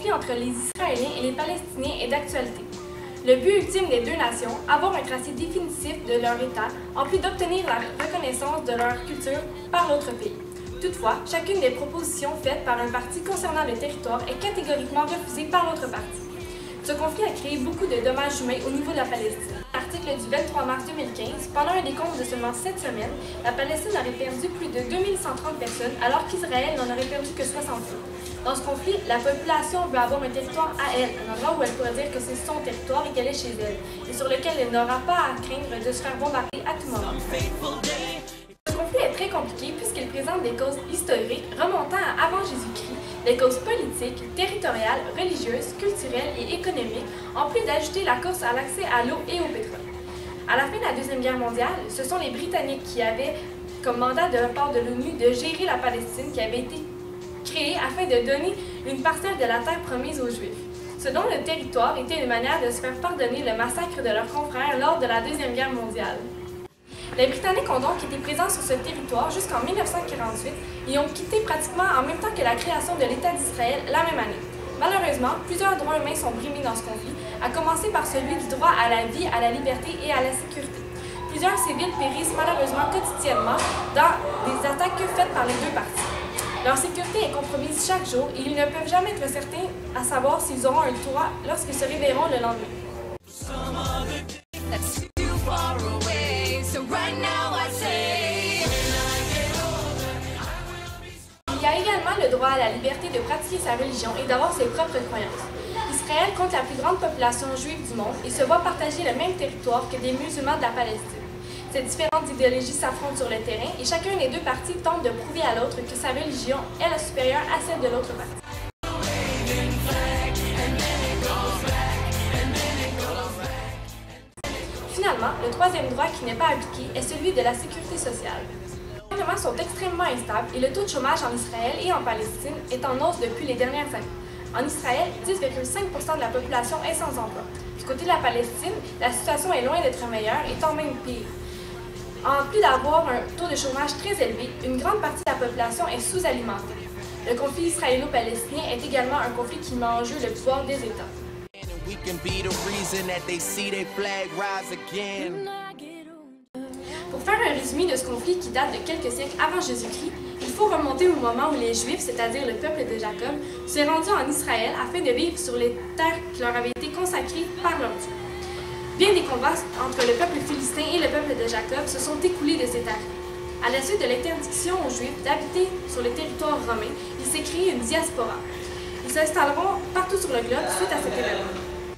conflit entre les Israéliens et les Palestiniens est d'actualité. Le but ultime des deux nations, avoir un tracé définitif de leur État, en plus d'obtenir la reconnaissance de leur culture par l'autre pays. Toutefois, chacune des propositions faites par un parti concernant le territoire est catégoriquement refusée par l'autre parti. Ce conflit a créé beaucoup de dommages humains au niveau de la Palestine. L'article du 23 mars 2015, pendant un décompte de seulement 7 semaines, la Palestine aurait perdu plus de 2130 personnes, alors qu'Israël n'en aurait perdu que 68. Dans ce conflit, la population veut avoir un territoire à elle, un endroit où elle pourrait dire que c'est son territoire et qu'elle est chez elle, et sur lequel elle n'aura pas à craindre de se faire bombarder à tout moment. Ce conflit est très compliqué puisqu'il présente des causes historiques remontant à avant Jésus-Christ, des causes politiques, territoriales, religieuses, culturelles et économiques, en plus d'ajouter la course à l'accès à l'eau et au pétrole. À la fin de la Deuxième Guerre mondiale, ce sont les Britanniques qui avaient comme mandat de la part de l'ONU de gérer la Palestine qui avait été créée afin de donner une parcelle de la terre promise aux Juifs. Ce dont le territoire était une manière de se faire pardonner le massacre de leurs confrères lors de la Deuxième Guerre mondiale. Les Britanniques ont donc été présents sur ce territoire jusqu'en 1948 et ont quitté pratiquement en même temps que la création de l'État d'Israël la même année. Malheureusement, plusieurs droits humains sont brimés dans ce conflit, à commencer par celui du droit à la vie, à la liberté et à la sécurité. Plusieurs civils périssent malheureusement quotidiennement dans des attaques faites par les deux parties. Leur sécurité est compromise chaque jour et ils ne peuvent jamais être certains à savoir s'ils auront un toit lorsqu'ils se réveilleront le lendemain. Il y a également le droit à la liberté de pratiquer sa religion et d'avoir ses propres croyances. Israël compte la plus grande population juive du monde et se voit partager le même territoire que des musulmans de la Palestine. Ces différentes idéologies s'affrontent sur le terrain et chacun des deux partis tente de prouver à l'autre que sa religion est supérieure à celle de l'autre parti. Finalement, le troisième droit qui n'est pas appliqué est celui de la sécurité sociale. Les gouvernements sont extrêmement instables et le taux de chômage en Israël et en Palestine est en hausse depuis les dernières années. En Israël, 10,5% de la population est sans emploi. Du côté de la Palestine, la situation est loin d'être meilleure, étant même pire. En plus d'avoir un taux de chômage très élevé, une grande partie de la population est sous-alimentée. Le conflit israélo-palestinien est également un conflit qui met en jeu le pouvoir des États. Pour faire un résumé de ce conflit qui date de quelques siècles avant Jésus-Christ, il faut remonter au moment où les Juifs, c'est-à-dire le peuple de Jacob, se rendus en Israël afin de vivre sur les terres qui leur avaient été consacrées par leur Dieu. Bien des combats entre le peuple philistin et le peuple de Jacob se sont écoulés de ces terres. À la suite de l'interdiction aux Juifs d'habiter sur le territoire romain, il s'est créé une diaspora. Ils s'installeront partout sur le globe suite à cet événement.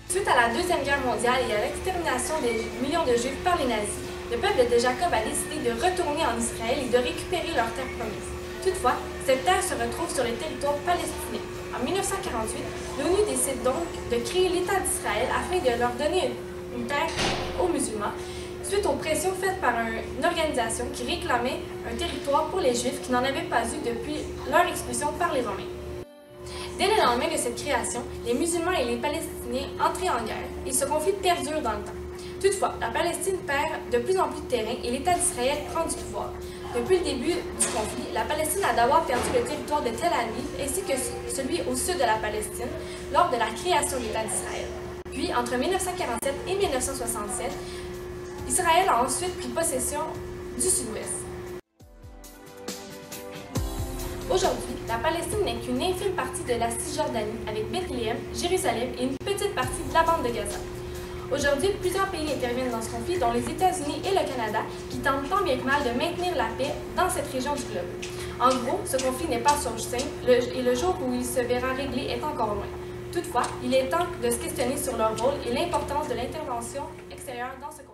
Suite à la Deuxième Guerre mondiale et à l'extermination des millions de Juifs par les nazis, le peuple de Jacob a décidé de retourner en Israël et de récupérer leur terre promise. Toutefois, cette terre se retrouve sur le territoire palestinien. En 1948, l'ONU décide donc de créer l'État d'Israël afin de leur donner une terre aux musulmans, suite aux pressions faites par une organisation qui réclamait un territoire pour les Juifs qui n'en avaient pas eu depuis leur expulsion par les Romains. Dès le lendemain de cette création, les musulmans et les Palestiniens entraient en guerre et ce conflit perdure dans le temps. Toutefois, la Palestine perd de plus en plus de terrain et l'État d'Israël prend du pouvoir. Depuis le début du conflit, la Palestine a d'abord perdu le territoire de Tel Aviv ainsi que celui au sud de la Palestine lors de la création de l'État d'Israël. Puis, entre 1947 et 1967, Israël a ensuite pris possession du sud-ouest. Aujourd'hui, la Palestine n'est qu'une infime partie de la Cisjordanie avec Bethléem, Jérusalem et une petite partie de la bande de Gaza. Aujourd'hui, plusieurs pays interviennent dans ce conflit, dont les États-Unis et le Canada, qui tentent tant bien que mal de maintenir la paix dans cette région du globe. En gros, ce conflit n'est pas sur simple et le jour où il se verra réglé est encore loin. Toutefois, il est temps de se questionner sur leur rôle et l'importance de l'intervention extérieure dans ce conflit.